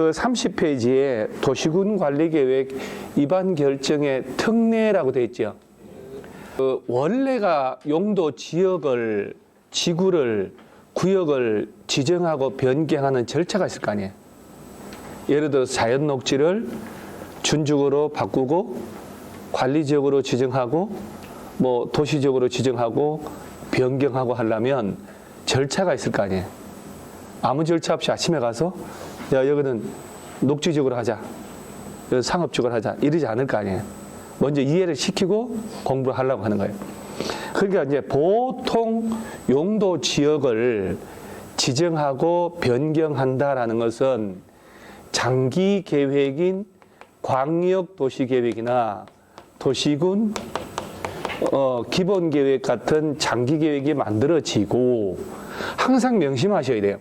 그 30페이지에 도시군 관리계획 입안 결정의 특례라고 되어 있죠. 그 원래가 용도 지역을, 지구를, 구역을 지정하고 변경하는 절차가 있을 거 아니에요. 예를 들어 자연 녹지를 준축으로 바꾸고 관리지역으로 지정하고 뭐 도시적으로 지정하고 변경하고 하려면 절차가 있을 거 아니에요. 아무 절차 없이 아침에 가서 야 여기는 녹지적으로 하자, 여기 상업적으로 하자 이러지 않을 거 아니에요. 먼저 이해를 시키고 공부를 하려고 하는 거예요. 그러니까 이제 보통 용도 지역을 지정하고 변경한다라는 것은 장기 계획인 광역 도시 계획이나 도시군 기본 계획 같은 장기 계획이 만들어지고, 항상 명심하셔야 돼요.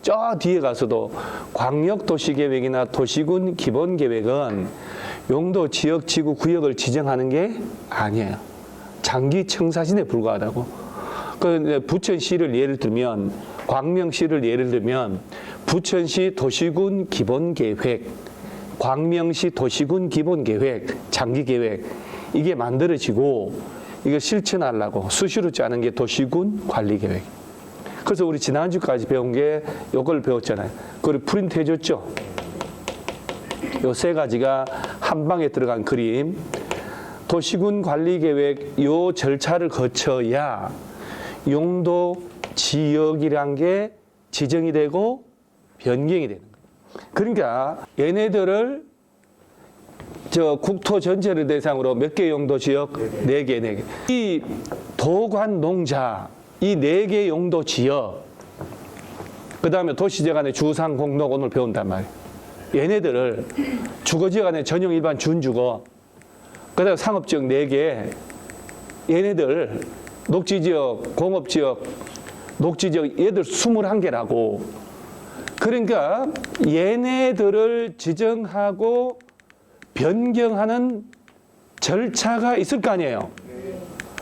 저 뒤에 가서도 광역 도시 계획이나 도시군 기본 계획은 용도 지역 지구 구역을 지정하는 게 아니에요. 장기 청사진에 불과하다고. 그 부천시를 예를 들면, 광명시를 예를 들면 부천시 도시군 기본 계획, 광명시 도시군 기본 계획, 장기 계획 이게 만들어지고 이거 실천하려고 수시로 짜는 게 도시군 관리 계획. 그래서 우리 지난주까지 배운 게 이걸 배웠잖아요. 그걸 프린트 해줬죠. 요 세 가지가 한 방에 들어간 그림. 도시군 관리 계획 요 절차를 거쳐야 용도 지역이란 게 지정이 되고 변경이 되는 거예요. 그러니까 얘네들을 저 국토 전체를 대상으로 몇 개 용도 지역? 네 개. 이 도관 농자 이 4개 용도 지역, 그 다음에 도시지역 안에 주상 공록 오늘 배운단 말이에요. 얘네들을 주거지역 안에 전용 일반 준주거, 그 다음에 상업지역 4개, 얘네들 녹지지역, 공업지역, 녹지지역 얘들 21개라고. 그러니까 얘네들을 지정하고 변경하는 절차가 있을 거 아니에요.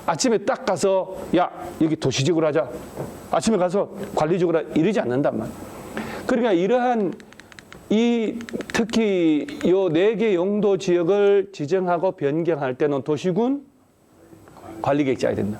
아침에 딱 가서 야 여기 도시지구로 하자, 아침에 가서 관리지구로 이러지 않는단 말이에요. 그러니까 이러한 특히 요 4개 용도 지역을 지정하고 변경할 때는 도시군 관리계획 짜야 된다.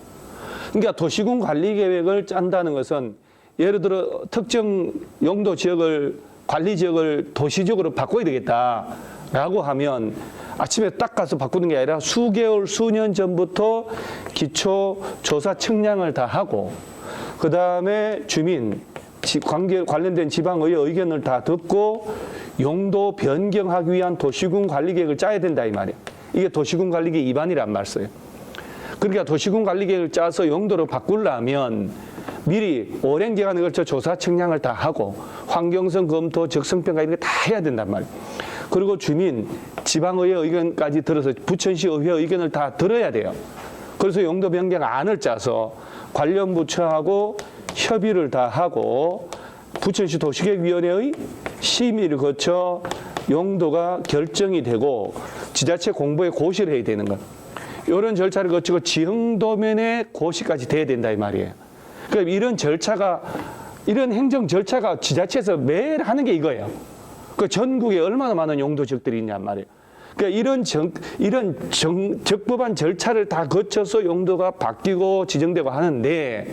그러니까 도시군 관리계획을 짠다는 것은 예를 들어 특정 용도 지역을, 관리지역을 도시적으로 바꿔야 되겠다라고 하면 아침에 딱 가서 바꾸는 게 아니라 수개월, 수년 전부터 기초 조사 측량을 다 하고, 그 다음에 주민, 관련된 지방의회 의견을 다 듣고 용도 변경하기 위한 도시군 관리계획을 짜야 된다 이 말이에요. 이게 도시군 관리계획 입안이란 말 써요. 그러니까 도시군 관리계획을 짜서 용도로 바꾸려면 미리 오랜 기간에 걸쳐 조사 측량을 다 하고 환경성 검토, 적성평가 이런 거 다 해야 된단 말이에요. 그리고 주민, 지방의회 의견까지 들어서 부천시 의회 의견을 다 들어야 돼요. 그래서 용도 변경 안을 짜서 관련 부처하고 협의를 다 하고 부천시 도시계획위원회의 심의를 거쳐 용도가 결정이 되고 지자체 공보에 고시를 해야 되는 것. 이런 절차를 거치고 지형도면에 고시까지 돼야 된다 이 말이에요. 그러니까 이런 절차가, 이런 행정 절차가 지자체에서 매일 하는 게 이거예요. 그 전국에 얼마나 많은 용도 지역들이 있냔 말이에요. 그러니까 이런 적법한 절차를 다 거쳐서 용도가 바뀌고 지정되고 하는데,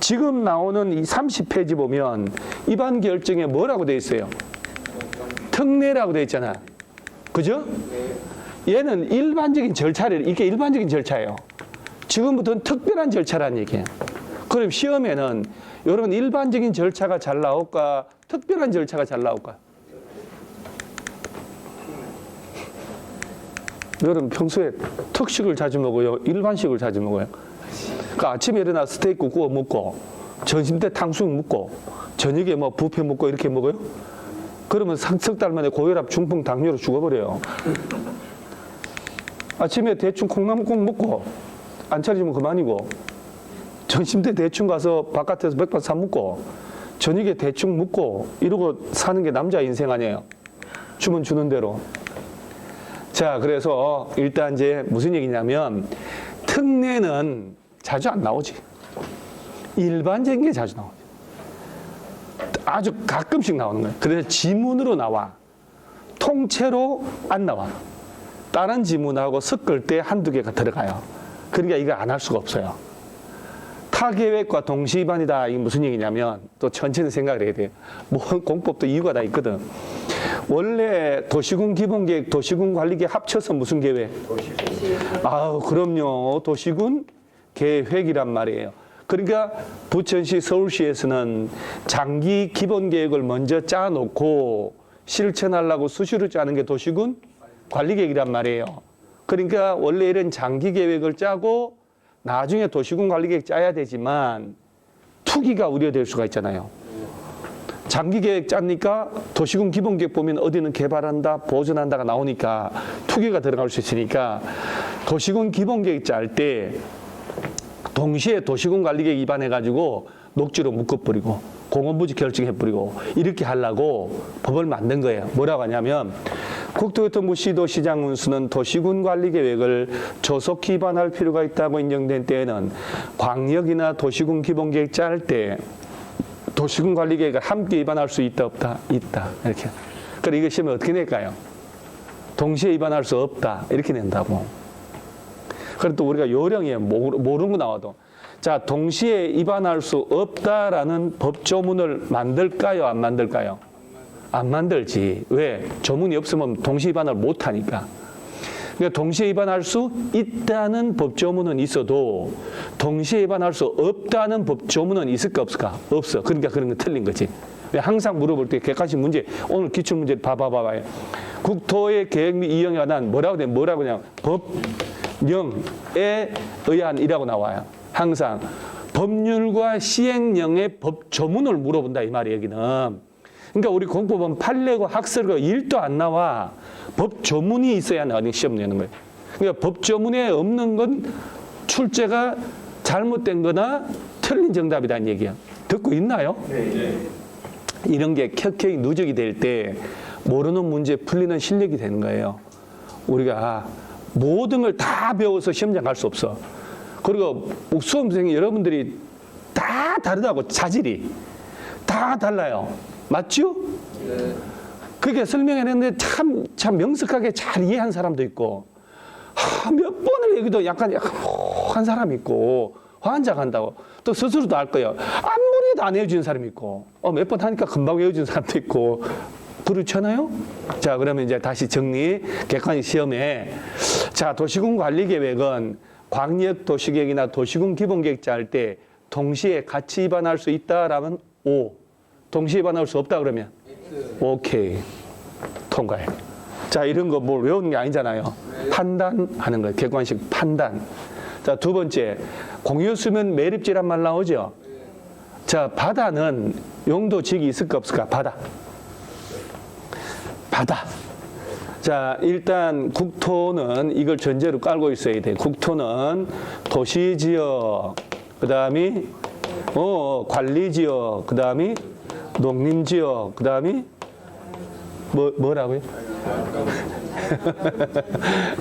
지금 나오는 이 30페이지 보면 입안 결정에 뭐라고 돼 있어요? 특례라고 돼 있잖아. 그죠? 얘는 일반적인 절차를, 이게 일반적인 절차예요. 지금부터는 특별한 절차라는 얘기예요. 그럼 시험에는 여러분 일반적인 절차가 잘 나올까? 특별한 절차가 잘 나올까? 여러분 평소에 특식을 자주 먹어요? 일반식을 자주 먹어요? 그러니까 아침에 일어나 스테이크 구워 먹고, 점심 때 탕수육 먹고, 저녁에 뭐 뷔페 먹고 이렇게 먹어요? 그러면 석 달 만에 고혈압, 중풍, 당뇨로 죽어버려요. 아침에 대충 콩나물국 먹고 안 차리면 그만이고, 점심 때 대충 가서 바깥에서 백반 사 먹고, 저녁에 대충 먹고 이러고 사는 게 남자 인생 아니에요? 주면 주는 대로. 자, 그래서 일단 이제 무슨 얘기냐면 특례는 자주 안 나오지. 일반적인 게 자주 나오지. 아주 가끔씩 나오는 거예요. 그래서 지문으로 나와. 통째로 안 나와. 다른 지문하고 섞을 때 한두 개가 들어가요. 그러니까 이거 안 할 수가 없어요. 타계획과 동시 위반이다. 이게 무슨 얘기냐면 또 천천히 생각을 해야 돼요. 뭐 공법도 이유가 다 있거든. 원래 도시군 기본계획, 도시군 관리계획 합쳐서 무슨 계획? 아우 그럼요. 도시군 계획이란 말이에요. 그러니까 부천시, 서울시에서는 장기 기본계획을 먼저 짜놓고 실천하려고 수시로 짜는 게 도시군 관리계획이란 말이에요. 그러니까 원래 이런 장기 계획을 짜고 나중에 도시군 관리계획 짜야 되지만 투기가 우려될 수가 있잖아요. 장기 계획 짜니까 도시군 기본계획 보면 어디는 개발한다, 보존한다가 나오니까 투기가 들어갈 수 있으니까 도시군 기본계획 짤 때 동시에 도시군 관리계획 위반해가지고 녹지로 묶어버리고 공원부지 결정해버리고 이렇게 하려고 법을 만든 거예요. 뭐라고 하냐면 국토교통부 시도시장 운수는 도시군 관리계획을 조속히 위반할 필요가 있다고 인정된 때에는 광역이나 도시군 기본계획 짤 때 도시군 관리계획을 함께 위반할 수 있다 없다? 있다. 이렇게. 그럼 이거 시험에 어떻게 낼까요? 동시에 위반할 수 없다. 이렇게 낸다고. 그리고 또 우리가 요령이에요. 모르는 거 나와도. 자, 동시에 위반할 수 없다라는 법조문을 만들까요? 안 만들까요? 안 만들지. 왜? 조문이 없으면 동시에 위반을 못 하니까. 그러니까 동시에 위반할 수 있다는 법조문은 있어도 동시에 위반할 수 없다는 법조문은 있을까 없을까? 없어. 그러니까 그런 거 틀린 거지. 항상 물어볼 때 객관식 문제, 오늘 기출문제 봐봐요. 국토의 계획 및 이행에 관한 뭐라고 그냥 법령에 의한이라고 나와요. 항상 법률과 시행령의 법조문을 물어본다 이 말이에요. 여기는. 그러니까 우리 공법은 판례고 학설고 일도 안 나와. 법조문이 있어야 나중에 시험 내는 거예요. 그러니까 법조문에 없는 건 출제가 잘못된 거나 틀린 정답이라는 얘기야. 듣고 있나요? 네. 이런 게 켜켜이 누적이 될 때 모르는 문제 풀리는 실력이 되는 거예요. 우리가 모든 걸 다 배워서 시험장 갈 수 없어. 그리고 수험생이 여러분들이 다 다르다고 자질이 다 달라요. 맞죠? 네. 그렇게 설명해냈는데 참 명석하게 잘 이해한 사람도 있고 몇 번을 얘기도 약간 한 사람이 있고 환장한다고 또 스스로도 알 거예요. 아무리 해도 안 외워지는 사람이 있고 몇 번 하니까 금방 외워지는 사람도 있고 그렇잖아요. 자, 그러면 이제 다시 정리 객관식 시험에 자, 도시군 관리계획은 광역 도시계획이나 도시군 기본계획 짤 때 동시에 같이 위반할 수 있다라면 O, 동시에 위반할 수 없다 그러면 오케이, 통과해. 자, 이런 거 뭘 외우는 게 아니잖아요. 판단하는 거예요. 객관식 판단. 자, 두 번째, 공유수면 매립지란 말 나오죠? 자, 바다는 용도지역이 있을까 없을까? 바다. 자, 일단 국토는 이걸 전제로 깔고 있어야 돼. 국토는 도시지역, 그 다음이 관리지역, 그 다음이 농림지역, 그 다음이 뭐라고요?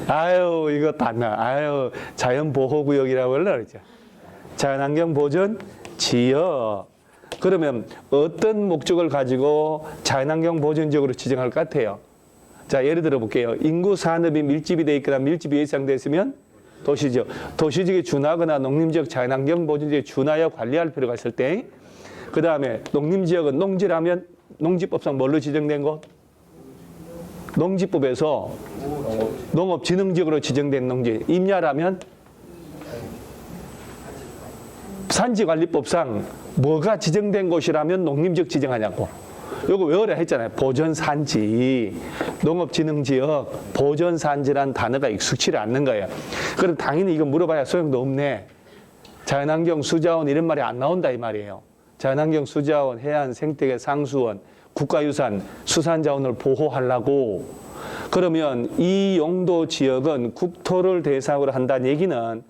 아유, 이거 단나. 아유, 자연보호구역이라고 하려고 그러죠. 자연환경보전 지역. 그러면 어떤 목적을 가지고 자연환경보전지역으로 지정할 것 같아요? 자, 예를 들어 볼게요. 인구 산업이 밀집이 돼 있거나 밀집이 예상됐으면 도시지역. 도시지역에 준하거나 농림지역 자연환경보전지역에 준하여 관리할 필요가 있을 때, 그 다음에 농림지역은 농지라면 농지법상 뭘로 지정된 것? 농지법에서 농업진흥지역으로 지정된 농지. 임야라면 산지관리법상 뭐가 지정된 곳이라면 농림지역 지정하냐고. 요거 외워라 했잖아요. 보전산지, 농업진흥지역, 보전산지란 단어가 익숙치를 않는 거예요. 그럼 당연히 이거 물어봐야 소용도 없네. 자연환경 수자원 이런 말이 안 나온다 이 말이에요. 자연환경 수자원, 해안, 생태계, 상수원, 국가유산, 수산자원을 보호하려고. 그러면 이 용도 지역은 국토를 대상으로 한다는 얘기는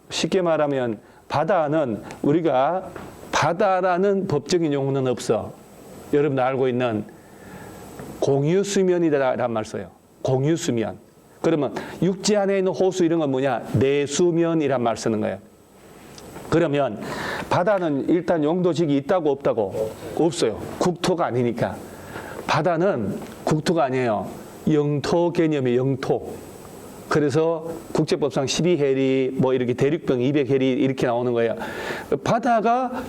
쉽게 말하면 바다는 우리가 바다라는 법적인 용어는 없어. 여러분 알고 있는 공유수면이라는 말 써요. 공유수면. 그러면 육지 안에 있는 호수 이런 건 뭐냐? 내수면이란 말 쓰는 거예요. 그러면 바다는 일단 용도직이 있다고 없다고? 없어요. 국토가 아니니까. 바다는 국토가 아니에요. 영토 개념이 영토. 그래서 국제법상 12해리 뭐 이렇게 대륙병 200해리 이렇게 나오는 거예요. 바다가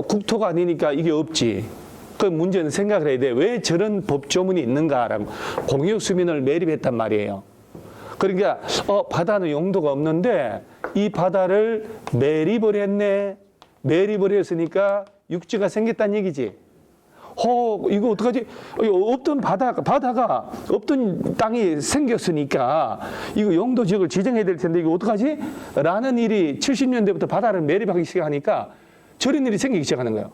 국토가 아니니까 이게 없지. 그 문제는 생각을 해야 돼. 왜 저런 법조문이 있는가라고. 공유 수민을 매립했단 말이에요. 그러니까 바다는 용도가 없는데 이 바다를 매립을 했네. 매립을 했으니까 육지가 생겼다는 얘기지. 이거 어떡하지? 없던 바다가 없던 땅이 생겼으니까 이거 용도 지역을 지정해야 될 텐데 이거 어떡하지? 라는 일이 70년대부터 바다를 매립하기 시작하니까 저런 일이 생기기 시작하는 거예요.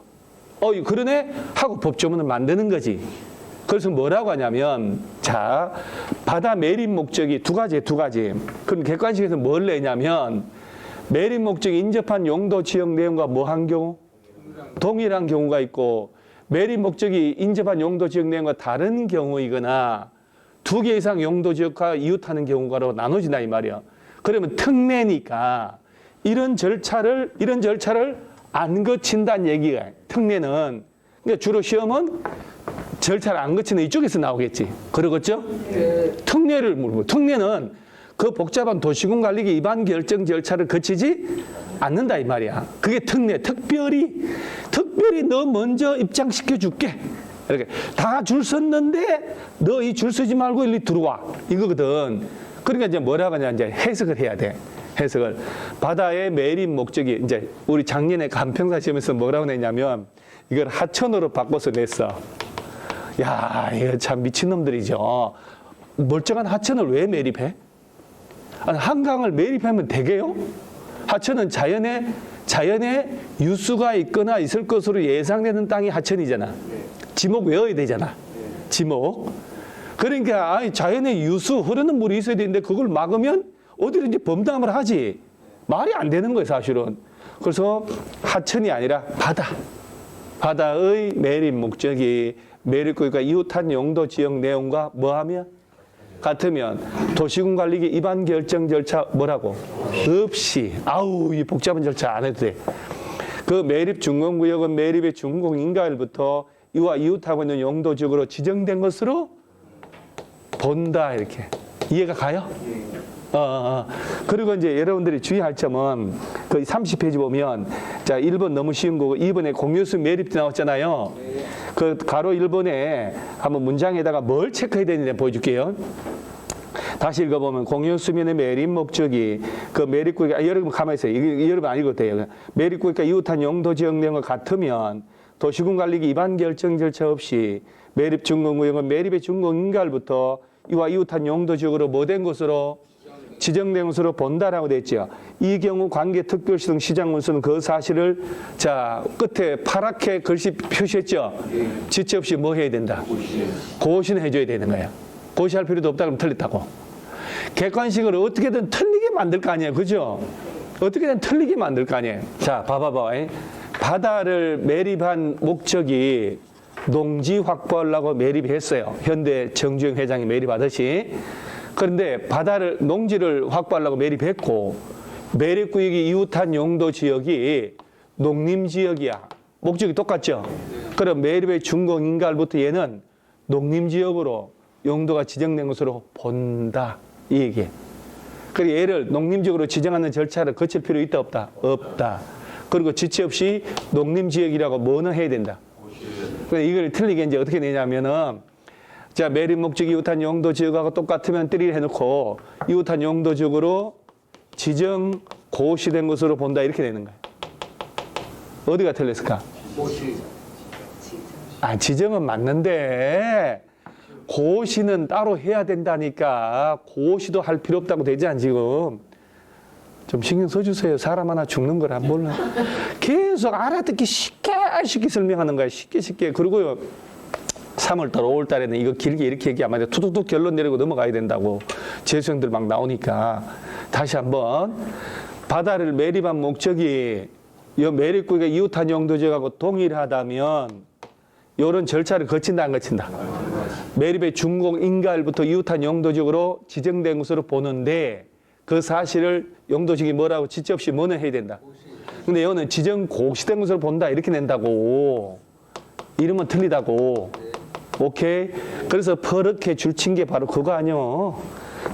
그러네? 하고 법조문을 만드는 거지. 그래서 뭐라고 하냐면, 자, 바다 매립 목적이 두 가지. 그럼 객관식에서 뭘 내냐면, 매립 목적이 인접한 용도 지역 내용과 뭐한 경우? 동일한 경우가 있고, 매립 목적이 인접한 용도 지역 내용과 다른 경우이거나, 두 개 이상 용도 지역과 이웃하는 경우가로 나눠진다 이 말이야. 그러면 특례니까, 이런 절차를 안 거친다는 얘기가, 특례는, 그러니까 주로 시험은 절차를 안 거치는 이쪽에서 나오겠지. 그러겠죠? 네. 특례를 물고, 특례는 그 복잡한 도시군 관리계 위반 결정 절차를 거치지 않는다 이 말이야. 그게 특례. 특별히 너 먼저 입장시켜 줄게. 이렇게 다 줄 섰는데 너 이 줄 서지 말고 일리 들어와. 이거거든. 그러니까 이제 뭐라고 하냐, 이제 해석을 해야 돼. 해석을. 바다의 매립 목적이, 이제 우리 작년에 간평사 시험에서 뭐라고 냈냐면 이걸 하천으로 바꿔서 냈어. 야, 이거 참 미친놈들이죠. 멀쩡한 하천을 왜 매립해? 아니, 한강을 매립하면 되게요? 하천은 자연의 유수가 있거나 있을 것으로 예상되는 땅이 하천이잖아. 지목 외워야 되잖아. 지목. 그러니까 자연의 유수, 흐르는 물이 있어야 되는데 그걸 막으면 어디든지 범람을 하지. 말이 안 되는 거예요, 사실은. 그래서 하천이 아니라 바다의 매립 목적이 매립구역과 이웃한 용도 지역 내용과 뭐하면? 같으면 도시군 관리계 위반 결정 절차 뭐라고? 없이. 이 복잡한 절차 안 해도 돼. 그 매립 준공구역은 매립의 준공 인가일부터 이와 이웃하고 있는 용도 지역으로 지정된 것으로 본다. 이렇게. 이해가 가요? 그리고 이제 여러분들이 주의할 점은 그 30페이지 보면, 자, 1번 너무 쉬운 거고 2번에 공유수 매립도 나왔잖아요. 그 가로 1번에 한번 문장에다가 뭘 체크해야 되는지 보여줄게요. 다시 읽어보면 공유수면의 매립 목적이 그 매립구역이, 여러분 가만히 있어요. 이거 여러분 안 읽어도 돼요. 매립구역과 이웃한 용도 지역 내용과 같으면 도시군 관리계 위반 결정 절차 없이 매립 준공구역은 매립의 준공 인가일부터 이와 이웃한 용도 지역으로 뭐된 것으로 지정된 것으로 본다라고 돼 있죠. 이 경우 관계 특별시 등 시장 문서는 그 사실을, 자, 끝에 파랗게 글씨 표시했죠. 지체 없이 뭐 해야 된다? 고시는 해줘야 되는 거야. 고시할 필요도 없다 그러면 틀렸다고. 객관식을 어떻게든 틀리게 만들 거 아니에요. 그죠? 어떻게든 틀리게 만들 거 아니에요. 자, 봐봐. 바다를 매립한 목적이 농지 확보하려고 매립했어요. 현대 정주영 회장이 매립하듯이. 그런데 농지를 확보하려고 매립했고, 매립구역이 이웃한 용도 지역이 농림지역이야. 목적이 똑같죠? 그럼 매립의 준공 인가일부터 얘는 농림지역으로 용도가 지정된 것으로 본다. 이 얘기예요. 그리고 얘를 농림지역으로 지정하는 절차를 거칠 필요 있다 없다? 없다. 그리고 지체 없이 농림지역이라고 뭐는 해야 된다. 그래서 이걸 틀리게 이제 어떻게 내냐면은, 자, 매립 목적이 이웃한 용도 지역하고 똑같으면 띠리를 해놓고 이웃한 용도 지역으로 지정 고시된 것으로 본다 이렇게 되는 거예요. 어디가 틀렸을까? 고시. 지정은 맞는데 고시는 따로 해야 된다니까. 고시도 할 필요 없다고 되지 지금. 좀 신경 써주세요. 사람 하나 죽는 걸 안 몰라. 계속 알아듣기 쉽게 설명하는 거야. 쉽게. 그리고요, 3월달, 5월달에는 이거 길게 이렇게 얘기하면 안 돼. 툭툭툭 결론 내리고 넘어가야 된다고. 재수생들 막 나오니까. 다시 한번. 바다를 매립한 목적이 이 매립구역의 이웃한 용도 지역하고 동일하다면 이런 절차를 거친다 안 거친다? 매립의 준공 인가일부터 이웃한 용도 지역으로 지정된 것으로 보는데 그 사실을 용도 지역이 뭐라고 지체 없이 뭐는 해야 된다? 근데 여기는 지정 고시된 것으로 본다 이렇게 낸다고. 이름은 틀리다고. 오케이? 그래서 퍼렇게 줄친 게 바로 그거 아니요.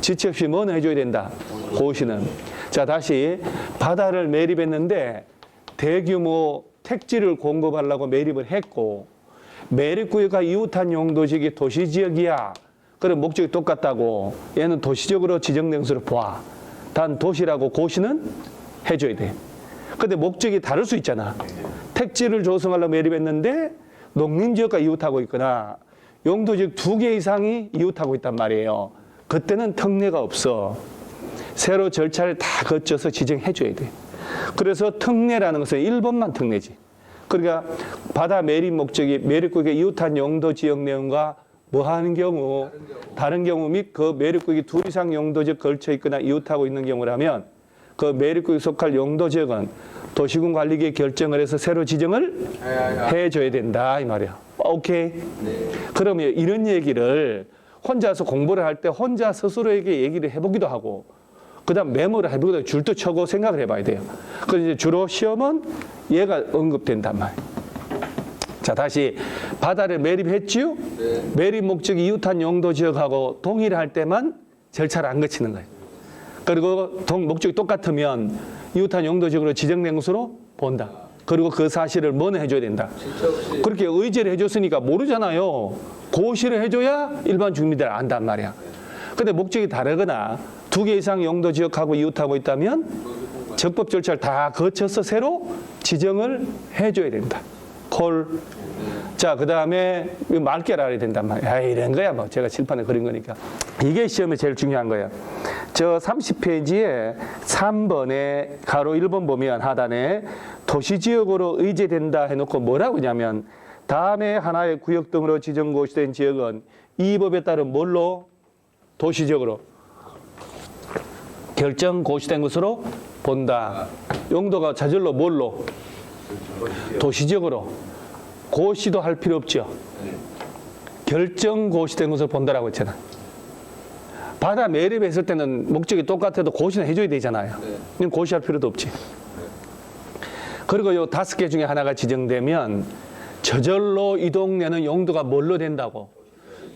지체 없이 뭐는 해줘야 된다. 고시는. 자, 다시 바다를 매립했는데 대규모 택지를 공급하려고 매립을 했고 매립구역과 이웃한 용도지역이 도시지역이야. 그럼 목적이 똑같다고. 얘는 도시적으로 지정된 것으로 봐. 단 도시라고 고시는 해줘야 돼. 근데 목적이 다를 수 있잖아. 택지를 조성하려고 매립했는데 농림지역과 이웃하고 있거나 용도지역 2개 이상이 이웃하고 있단 말이에요. 그때는 특례가 없어. 새로 절차를 다 거쳐서 지정해줘야 돼. 그래서 특례라는 것은 1번만 특례지. 그러니까 바다 매립 목적이 매립구역에 이웃한 용도지역 내용과 뭐 하는 경우, 다른 경우 및 그 매립구역이 2 이상 용도지역 걸쳐 있거나 이웃하고 있는 경우라면 그 매립구역에 속할 용도지역은 도시군 관리계획 결정을 해서 새로 지정을 해줘야 된다 이 말이야. 오케이? 그러면 이런 얘기를 혼자서 공부를 할 때 혼자 스스로에게 얘기를 해보기도 하고 그 다음 메모를 해보기도 하고 줄도 쳐고 생각을 해봐야 돼요. 그래서 이제 주로 시험은 얘가 언급된단 말이에요. 자, 다시 바다를 매립했지요? 매립 목적이 이웃한 용도지역하고 동일할 때만 절차를 안 거치는 거예요. 그리고 목적이 똑같으면 이웃한 용도지역으로 지정된 것으로 본다. 그리고 그 사실을 뭐는 해줘야 된다. 그렇게 의지를 해줬으니까 모르잖아요. 고시를 해줘야 일반 주민들 안단 말이야. 근데 목적이 다르거나 2개 이상 용도지역하고 이웃하고 있다면 적법 절차를 다 거쳐서 새로 지정을 해줘야 된다. 콜. 자, 그 다음에 맑게 알아야 된단 말이야. 아, 이런 거야. 뭐 제가 칠판에 그린 거니까. 이게 시험에 제일 중요한 거야. 저 30페이지에 3번에 가로 1번 보면 하단에 도시지역으로 의제된다 해놓고 뭐라고 하냐면 다음에 하나의 구역 등으로 지정고시된 지역은 이 법에 따른 뭘로? 도시지역으로 결정고시된 것으로 본다. 용도가 자절로 뭘로? 도시지역으로. 고시도 할 필요 없죠. 결정고시된 것으로 본다라고 했잖아. 바다 매립했을 때는 목적이 똑같아도 고시는 해줘야 되잖아요. 고시할 필요도 없지. 그리고 요 5개 중에 하나가 지정되면 저절로 이 동네는 용도가 뭘로 된다고?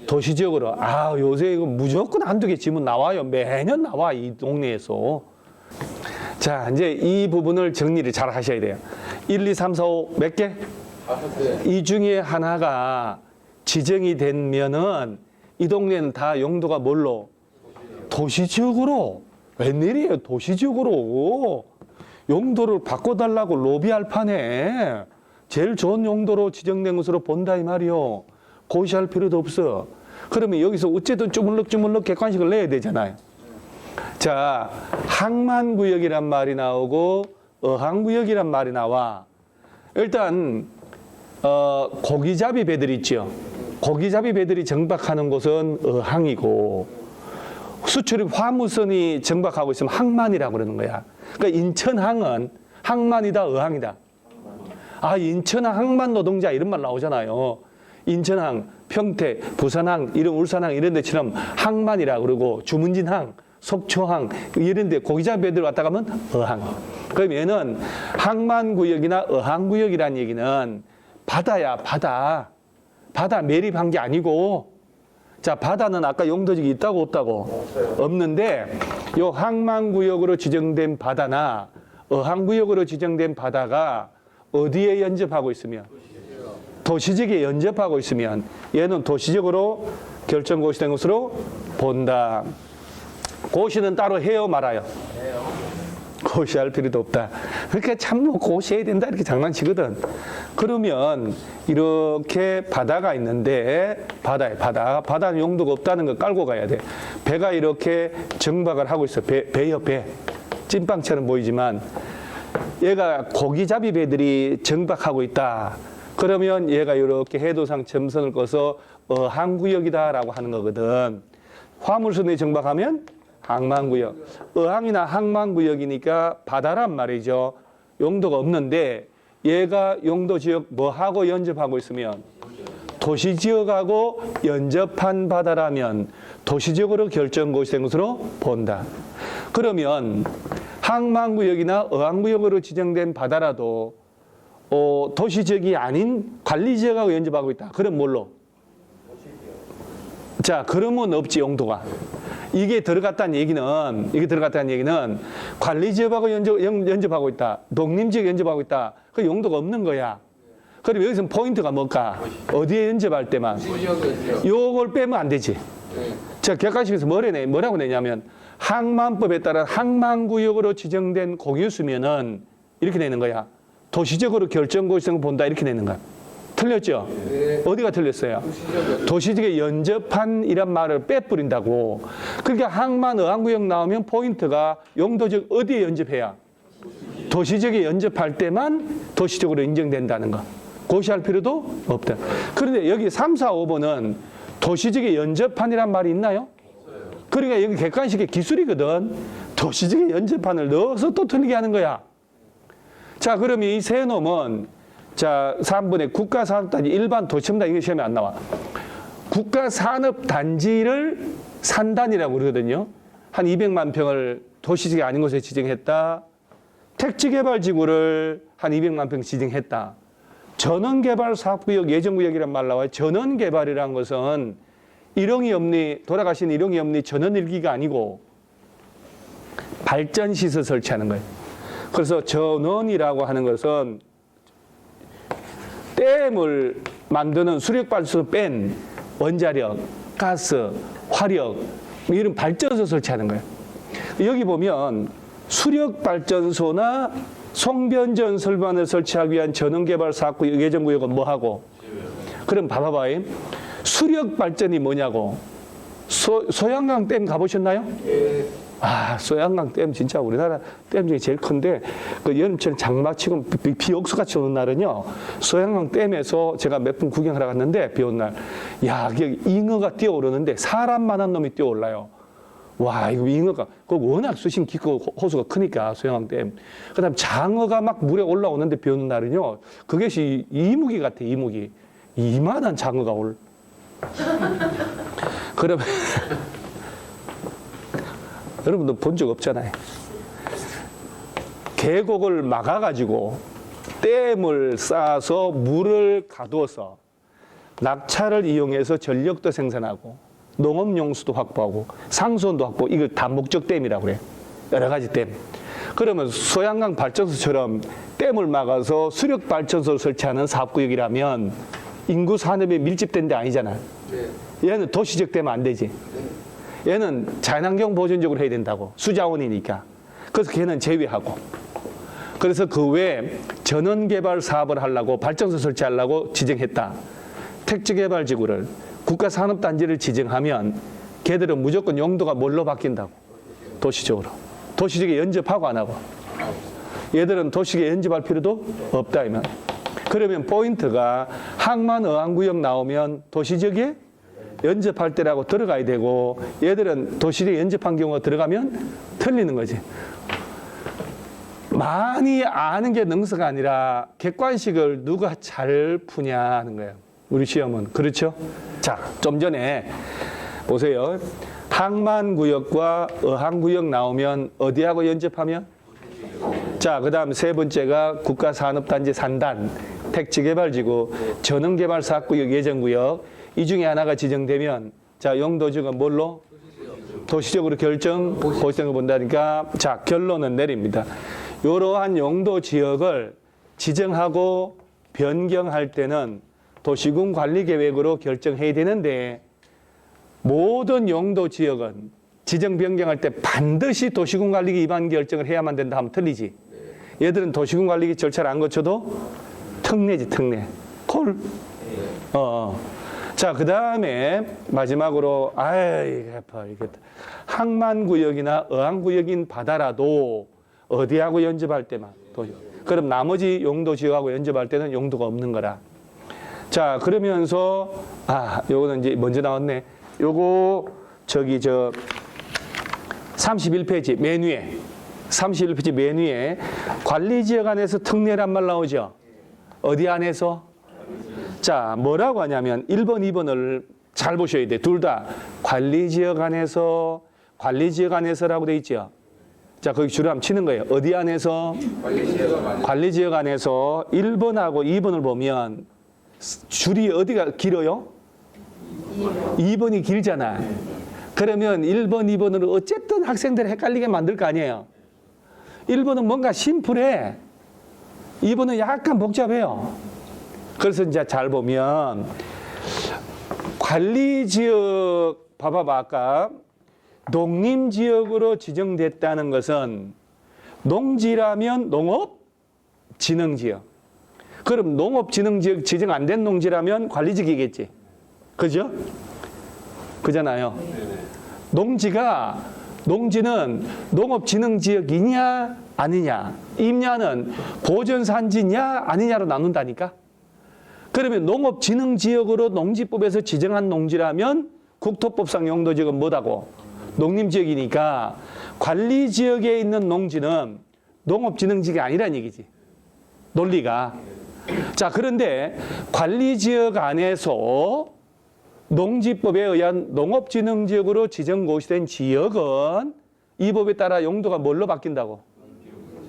도시지역으로. 아, 요새 이거 무조건 한두 개 지문 나와요. 매년 나와, 이 동네에서. 자, 이제 이 부분을 정리를 잘 하셔야 돼요. 1, 2, 3, 4, 5 몇 개? 이 중에 하나가 지정이 되면은 이 동네는 다 용도가 뭘로? 도시지역으로. 웬일이에요, 도시지역으로. 용도를 바꿔달라고 로비할 판에 제일 좋은 용도로 지정된 것으로 본다 이 말이요. 고시할 필요도 없어. 그러면 여기서 어쨌든 주물럭주물럭 객관식을 내야 되잖아요. 자, 항만구역이란 말이 나오고 어항구역이란 말이 나와. 일단 고기잡이 배들 있죠. 고기잡이 배들이 정박하는 곳은 어항이고 수출입 화물선이 정박하고 있으면 항만이라고 그러는 거야. 그러니까 인천항은 항만이다, 어항이다. 아, 인천항 항만 노동자 이런 말 나오잖아요. 인천항, 평택, 부산항, 이런 울산항 이런 데처럼 항만이라고 그러고 주문진항, 속초항 이런 데 고기잡이 배들 왔다 가면 어항. 그럼 얘는 항만구역이나 어항구역이라는 얘기는 바다야, 바다. 바다 매립한 게 아니고 자, 바다는 아까 용도지역이 있다고 없다고? 없는데 요 항만구역으로 지정된 바다나 어항구역으로 지정된 바다가 어디에 연접하고 있으면? 도시지역에 연접하고 있으면 얘는 도시적으로 결정고시된 것으로 본다. 고시는 따로 해요, 말아요? 고시할 필요도 없다. 그러니까 참 뭐 고시해야 된다 이렇게 장난치거든. 그러면 이렇게 바다가 있는데 바다에 바다는 용도가 없다는 걸 깔고 가야 돼. 배가 이렇게 정박을 하고 있어. 배요, 배. 찐빵처럼 보이지만 얘가 고기잡이 배들이 정박하고 있다. 그러면 얘가 이렇게 해도상 점선을 꺼서 항구역이다라고 하는 거거든. 화물선에 정박하면 항만구역. 어항이나 항만구역이니까 바다란 말이죠. 용도가 없는데 얘가 용도지역 뭐하고 연접하고 있으면 도시지역하고 연접한 바다라면 도시지역으로 결정고시된 것으로 본다. 그러면 항만구역이나 어항구역으로 지정된 바다라도 도시지역이 아닌 관리지역하고 연접하고 있다. 그럼 뭘로? 자, 그러면 없지, 용도가. 이게 들어갔다는 얘기는 관리지역하고 연접하고 있다. 독립지역 연접하고 있다. 그 용도가 없는 거야. 그럼 여기서 포인트가 뭘까? 어디에 연접할 때만? 요걸 빼면 안 되지. 자, 객관식에서 뭐라고 내냐면 항만법에 따라 항만구역으로 지정된 공유수면은 이렇게 내는 거야. 도시적으로 결정고시성을 본다 이렇게 내는 거야. 틀렸죠? 네. 어디가 틀렸어요? 도시적에 연접한이란 말을 빼버린다고. 그러니까 항만 어항구역 나오면 포인트가 용도적 어디에 연접해야? 도시적에 연접할 때만 도시적으로 인정된다는 거. 고시할 필요도 없다. 그런데 여기 3, 4, 5번은 도시적에 연접한이란 말이 있나요? 그러니까 여기 객관식의 기술이거든. 도시적에 연접한을 넣어서 또 틀리게 하는 거야. 자, 그러면 이 세 놈은 자, 3번에 국가산업단지 일반 도시첨단 이게 시험에 안 나와. 국가산업단지를 산단이라고 그러거든요. 한 200만 평을 도시적이 아닌 곳에 지정했다. 택지개발지구를 한 200만 평 지정했다. 전원개발사업구역, 예정구역이란 말 나와요. 전원개발이라는 것은 돌아가신 일용이 없니 전원일기가 아니고 발전시설 설치하는 거예요. 그래서 전원이라고 하는 것은 댐을 만드는 수력발전소 뺀 원자력, 가스, 화력 이런 발전소 설치하는 거예요. 여기 보면 수력발전소나 송변전 설반을 설치하기 위한 전원개발 사업구 예정구역은 뭐하고? 그럼 봐봐봐요. 수력발전이 뭐냐고? 소양강 댐 가보셨나요? 예. 아, 소양강 댐 진짜 우리나라 댐 중에 제일 큰데 그 여름철 장마치고 비 억수같이 오는 날은요. 소양강 댐에서 제가 몇 번 구경하러 갔는데 비 오는 날. 야, 잉어가 뛰어오르는데 사람만한 놈이 뛰어올라요. 와, 이거 잉어가 그 워낙 수심 깊고 호수가 크니까 소양강 댐. 그다음 장어가 막 물에 올라오는데 비 오는 날은요. 그것이 이무기 같아, 이무기. 이만한 장어가 그러면 여러분도 본 적 없잖아요. 계곡을 막아가지고 댐을 쌓아서 물을 가두어서 낙차를 이용해서 전력도 생산하고 농업용수도 확보하고 상수원도 확보하고 이걸 다목적 댐이라고 그래요. 여러 가지 댐. 그러면 소양강 발전소처럼 댐을 막아서 수력 발전소를 설치하는 사업구역이라면 인구 산업이 밀집된 데 아니잖아. 얘는 도시적 되면 안 되지. 얘는 자연환경 보존적으로 해야 된다고. 수자원이니까. 그래서 걔는 제외하고. 그래서 그 외에 전원개발 사업을 하려고 발전소 설치하려고 지정했다. 택지개발지구를 국가산업단지를 지정하면 걔들은 무조건 용도가 뭘로 바뀐다고? 도시적으로. 도시적에 연접하고 안 하고. 얘들은 도시적에 연접할 필요도 없다. 이면. 그러면 포인트가 항만 어항구역 나오면 도시적에 연접할 때라고 들어가야 되고 얘들은 도시적에 연접한 경우가 들어가면 틀리는 거지. 많이 아는 게 능수가 아니라 객관식을 누가 잘 푸냐 하는 거예요. 우리 시험은. 그렇죠? 자, 좀 전에 보세요. 항만구역과 어항구역 나오면 어디하고 연접하면? 자, 그 다음 세 번째가 국가산업단지 산단, 택지개발지구, 전원개발사업구역, 예정구역 이 중에 하나가 지정되면 자, 용도지역은 뭘로? 도시적으로 결정, 고시성을 본다니까 자, 결론은 내립니다. 이러한 용도지역을 지정하고 변경할 때는 도시군 관리계획으로 결정해야 되는데 모든 용도지역은 지정 변경할 때 반드시 도시군 관리계 위반 결정을 해야만 된다 하면 틀리지. 얘들은 도시군 관리계 절차를 안 거쳐도 특례지, 특례. 콜. 자, 그 다음에 마지막으로 항만구역이나 어항구역인 바다라도 어디하고 연접할 때만 그럼 나머지 용도지역하고 연접할 때는 용도가 없는 거라. 자, 그러면서 요거는 이제 먼저 나왔네. 요거 31페이지 맨 위에 31페이지 맨 위에 관리지역 안에서 특례란 말 나오죠. 어디 안에서? 자, 뭐라고 하냐면 1번, 2번을 잘 보셔야 돼. 둘 다 관리지역 안에서라고 돼 있죠. 자, 거기 줄을 한번 치는 거예요. 어디 안에서? 관리지역 안에서 1번하고 2번을 보면 줄이 어디가 길어요? 2번이 길잖아. 그러면 1번, 2번으로 어쨌든 학생들 헷갈리게 만들 거 아니에요. 1번은 뭔가 심플해. 2번은 약간 복잡해요. 그래서 이제 잘 보면 관리지역 봐봐봐. 아까 농림지역으로 지정됐다는 것은 농지라면 농업진흥지역. 그럼 농업진흥지역 지정 안 된 농지라면 관리지역이겠지. 그죠? 그잖아요. 농지는 농업진흥지역이냐 아니냐, 임야는 보전산지냐 아니냐로 나눈다니까. 그러면 농업진흥지역으로 농지법에서 지정한 농지라면 국토법상 용도지역은 뭐다고? 농림지역이니까 관리지역에 있는 농지는 농업진흥지역이 아니란 얘기지. 논리가. 자, 그런데 관리지역 안에서 농지법에 의한 농업진흥지역으로 지정고시된 지역은 이 법에 따라 용도가 뭘로 바뀐다고?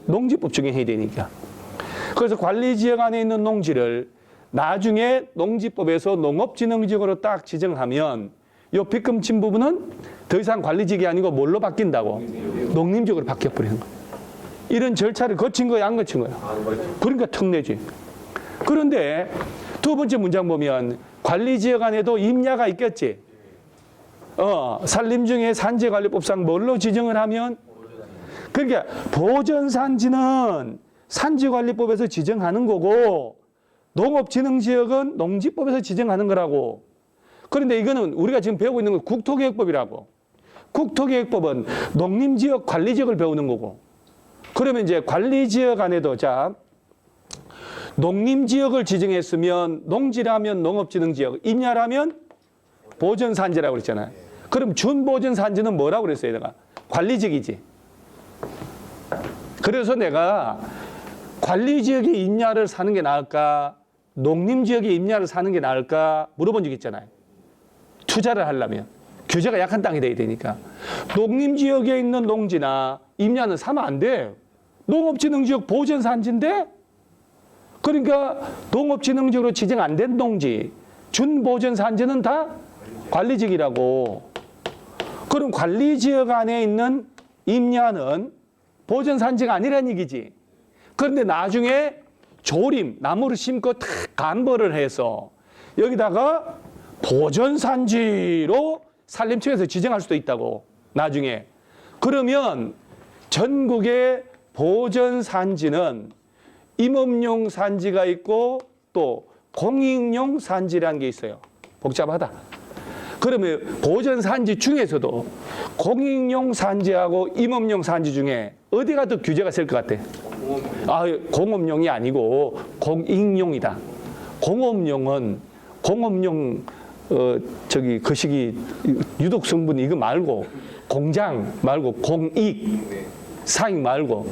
농지법 적용해야 되니까. 그래서 관리지역 안에 있는 농지를 나중에 농지법에서 농업진흥지역으로 딱 지정하면 이 빗금친 부분은 더 이상 관리지역이 아니고 뭘로 바뀐다고? 농림지역으로 바뀌어버리는 거예요. 이런 절차를 거친 거야, 안 거친 거야? 그러니까 특례지. 그런데 두 번째 문장 보면 관리지역 안에도 임야가 있겠지. 산림중에 산지관리법상 뭘로 지정을 하면? 그러니까 보전산지는 산지관리법에서 지정하는 거고 농업진흥지역은 농지법에서 지정하는 거라고. 그런데 이거는 우리가 지금 배우고 있는 건 국토계획법이라고. 국토계획법은 농림지역, 관리지역을 배우는 거고. 그러면 이제 관리지역 안에도 자 농림지역을 지정했으면 농지라면 농업진흥지역, 임야라면 보전산지라고 그랬잖아요. 그럼 준보전산지는 뭐라고 그랬어요? 내가 관리지역이지. 그래서 내가 관리지역에 임야를 사는 게 나을까? 농림지역에 임야를 사는 게 나을까? 물어본 적 있잖아요. 투자를 하려면. 규제가 약한 땅이 돼야 되니까. 농림지역에 있는 농지나 임야는 사면 안 돼. 농업진흥지역 보전산지인데? 그러니까 농업진흥지역으로 지정 안 된 농지, 준보전산지는 다 관리지역이라고. 그럼 관리지역 안에 있는 임야는 보전산지가 아니라는 얘기지. 그런데 나중에 조림, 나무를 심고 탁 간벌을 해서 여기다가 보전산지로 산림청에서 지정할 수도 있다고. 나중에. 그러면 전국의 보전산지는 임업용 산지가 있고 또 공익용 산지라는 게 있어요. 복잡하다. 그러면 보전산지 중에서도 공익용 산지하고 임업용 산지 중에 어디가 더 규제가 셀 것 같아? 공업용이 아니고 공익용이다. 공업용 그 시기 유독 성분 이거 말고 공장 말고 공익 사익 말고.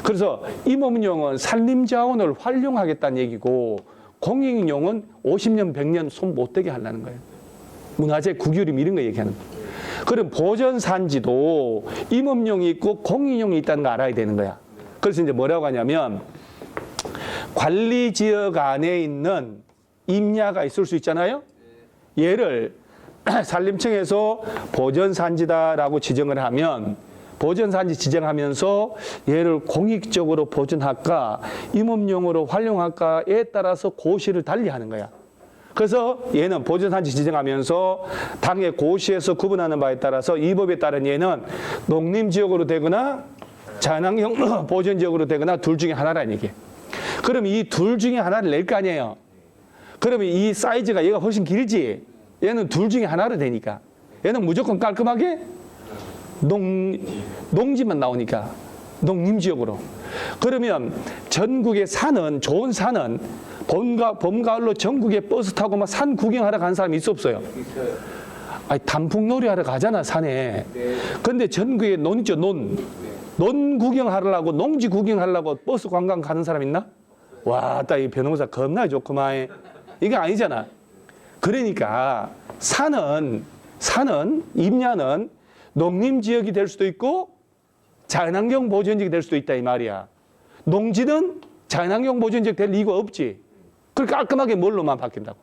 그래서 임업용은 산림자원을 활용하겠다는 얘기고 공익용은 50년 100년 손 못 대게 하려는 거예요. 문화재 국유림 이런 거 얘기하는 거예요. 그럼 보전산지도 임업용이 있고 공익용이 있다는 거 알아야 되는 거야. 그래서 이제 뭐라고 하냐면 관리지역 안에 있는 임야가 있을 수 있잖아요. 얘를 산림청에서 보전산지다라고 지정을 하면 보전산지 지정하면서 얘를 공익적으로 보존할까 임업용으로 활용할까에 따라서 고시를 달리하는 거야. 그래서 얘는 보전산지 지정하면서 당의 고시에서 구분하는 바에 따라서 이 법에 따른 얘는 농림지역으로 되거나 자연환경 보전지역으로 되거나 둘 중에 하나라는 얘기예요. 그럼 이 둘 중에 하나를 낼 거 아니에요. 그러면 이 사이즈가 얘가 훨씬 길지. 얘는 둘 중에 하나로 되니까. 얘는 무조건 깔끔하게 농지만 나오니까 농림지역으로. 그러면 전국의 산은 좋은 산은 봄, 가을로 전국에 버스 타고 막 산 구경하러 간 사람이 있어 없어요? 아니, 단풍놀이 하러 가잖아 산에. 근데 전국에 논 있죠. 논 구경하려고 농지 구경하려고 버스 관광 가는 사람 있나? 와, 딱 이 변호사 겁나 좋구만. 이게 아니잖아. 그러니까 산은 임야는 농림지역이 될 수도 있고 자연환경 보전지역이 될 수도 있다 이 말이야. 농지는 자연환경 보전지역 될 이유가 없지. 그걸 깔끔하게 뭘로만 바뀐다고.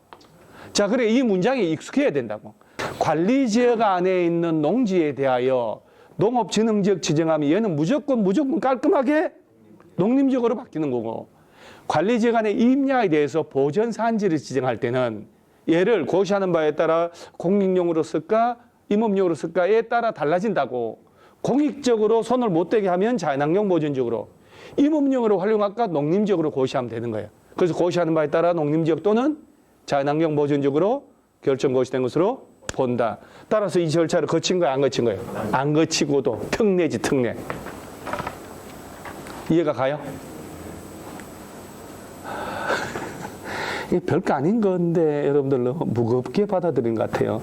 자, 그래 이 문장에 익숙해야 된다고. 관리지역 안에 있는 농지에 대하여 농업진흥지역 지정하면 얘는 무조건 깔끔하게 농림지역으로 바뀌는 거고, 관리지역 안에 임야에 대해서 보전산지를 지정할 때는 얘를 고시하는 바에 따라 공익용으로 쓸까 임업용으로 쓸까에 따라 달라진다고. 공익적으로 손을 못 대게 하면 자연환경 보전지역으로, 임업용으로 활용할까 농림지역으로 고시하면 되는 거예요. 그래서 고시하는 바에 따라 농림지역 또는 자연환경 보전지역으로 결정 고시된 것으로 본다. 따라서 이 절차를 거친 거야, 안 거친 거예요? 안 거치고도 특례지, 특례. 이해가 가요? 이게 별거 아닌 건데 여러분들 너무 무겁게 받아들인 것 같아요.